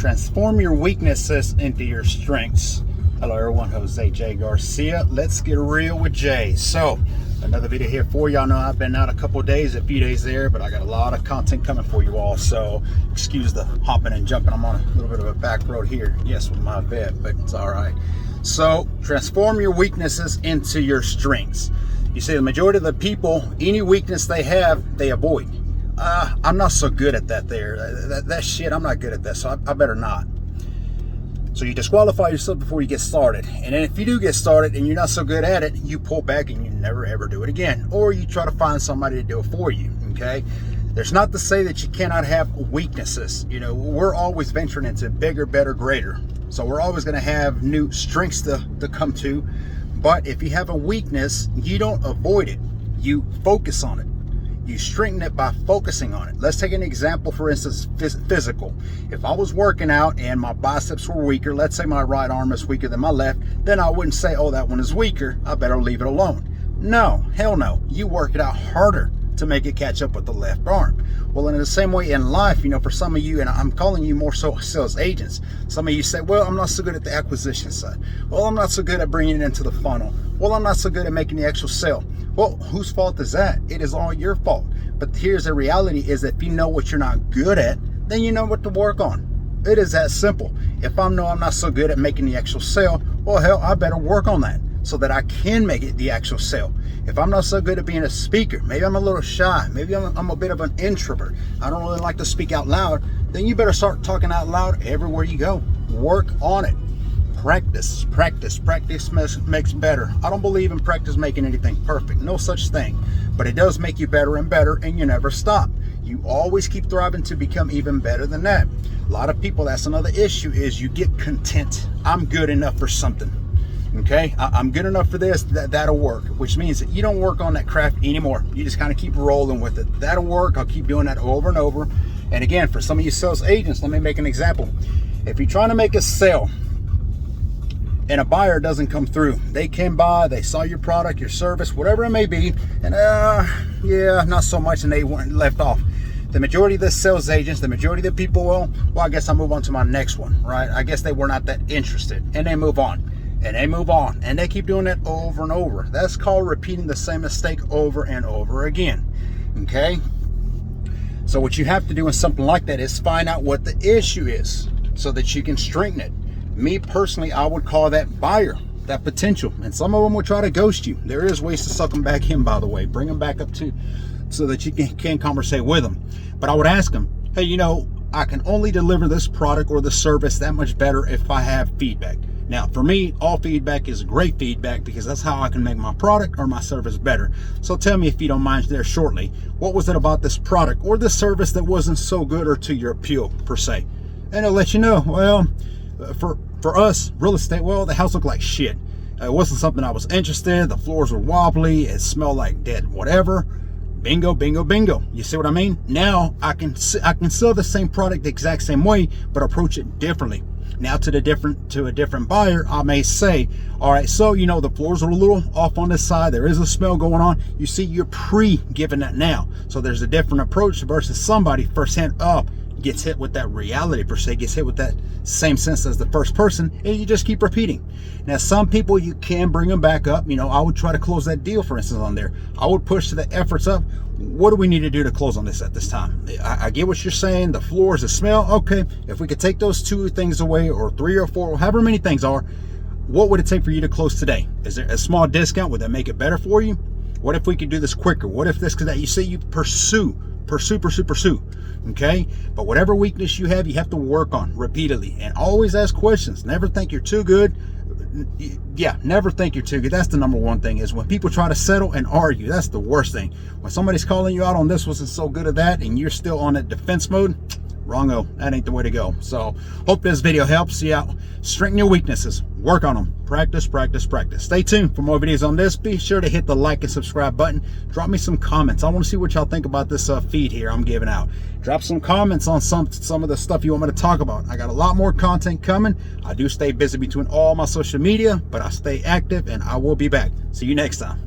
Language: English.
Transform your weaknesses into your strengths. Hello everyone, Jose J. Garcia. Let's get real with Jay. So, another video here for y'all. Know I've been out a couple days, a few days there, but I got a lot of content coming for you all. So, excuse the hopping and jumping. I'm on a little bit of a back road here. Yes, with my vet, but it's all right. So, transform your weaknesses into your strengths. You see, the majority of the people, any weakness they have, they avoid. I'm not so good at that there. That shit, I'm not good at that, so I better not. So you disqualify yourself before you get started. And then if you do get started and you're not so good at it, you pull back and you never ever do it again. Or you try to find somebody to do it for you, okay? There's not to say that you cannot have weaknesses. You know, we're always venturing into bigger, better, greater. So we're always gonna have new strengths to come to. But if you have a weakness, you don't avoid it. You focus on it. You strengthen it by focusing on it. Let's take an example, for instance, physical. If I was working out and my biceps were weaker, let's say my right arm is weaker than my left, then I wouldn't say, oh, that one is weaker, I better leave it alone. No, hell no. You work it out harder to make it catch up with the left arm. Well, in the same way in life, you know, for some of you, and I'm calling you more so sales agents, some of you say, well, I'm not so good at the acquisition side. Well, I'm not so good at bringing it into the funnel. Well, I'm not so good at making the actual sale. Well, whose fault is that? It is all your fault. But here's the reality is that if you know what you're not good at, then you know what to work on. It is that simple. If I know I'm not so good at making the actual sale, well, hell, I better work on that so that I can make it the actual sale. If I'm not so good at being a speaker, maybe I'm a little shy, maybe I'm a bit of an introvert, I don't really like to speak out loud, then you better start talking out loud everywhere you go. Work on it. Practice, practice, practice makes better. I don't believe in practice making anything perfect, no such thing, but it does make you better and better, and you never stop. You always keep thriving to become even better than that. A lot of people, that's another issue, is you get content. I'm good enough for something. Okay, I'm good enough for this, that'll work, which means that you don't work on that craft anymore. You just kind of keep rolling with it. That'll work. I'll keep doing that over and over. And again, for some of you sales agents, let me make an example. If you're trying to make a sale and a buyer doesn't come through, they came by, they saw your product, your service, whatever it may be, and yeah, not so much, and they went left off. The majority of the sales agents, the majority of the people, well, I guess I'll move on to my next one, right? I guess they were not that interested, and they move on. And they move on, and they keep doing it over and over. That's called repeating the same mistake over and over again, okay? So what you have to do in something like that is find out what the issue is so that you can strengthen it. Me personally, I would call that buyer, that potential. And some of them will try to ghost you. There is ways to suck them back in, by the way. Bring them back up to so that you can conversate with them. But I would ask them, hey, you know, I can only deliver this product or the service that much better if I have feedback. Now, for me, all feedback is great feedback because that's how I can make my product or my service better. So tell me, if you don't mind there shortly, what was it about this product or this service that wasn't so good or to your appeal per se? And it'll let you know, well, for us, real estate, well, the house looked like shit. It wasn't something I was interested in. The floors were wobbly. It smelled like dead whatever. Bingo, bingo, bingo. You see what I mean? Now I can sell the same product the exact same way, but approach it differently. Now to a different buyer, I may say, all right, so you know the floors are a little off on this side. There is a smell going on. You see, you're pre-giving that now. So there's a different approach versus somebody firsthand up gets hit with that reality per se, gets hit with that same sense as the first person, and you just keep repeating. Now, some people you can bring them back up. You know, I would try to close that deal, for instance, on there. I would push the efforts up. What do we need to do to close on this at this time? I get what you're saying. The floors, the smell. Okay, if we could take those two things away, or three or four, however many things are, what would it take for you to close today? Is there a small discount? Would that make it better for you? What if we could do this quicker? What if this, because that you say you pursue, okay? But whatever weakness you have to work on repeatedly, and always ask questions. Never think you're too good. Yeah, never think you're too good. That's the number one thing, is when people try to settle and argue. That's the worst thing. When somebody's calling you out on this wasn't so good at that, and you're still on that defense mode, wrong-o. That ain't the way to go. So hope this video helps you out. Strengthen your weaknesses. Work on them. Practice, practice, practice. Stay tuned for more videos on this. Be sure to hit the like and subscribe button. Drop me some comments. I want to see what y'all think about this feed here I'm giving out. Drop some comments on some of the stuff you want me to talk about. I got a lot more content coming. I do stay busy between all my social media, but I stay active, and I will be back. See you next time.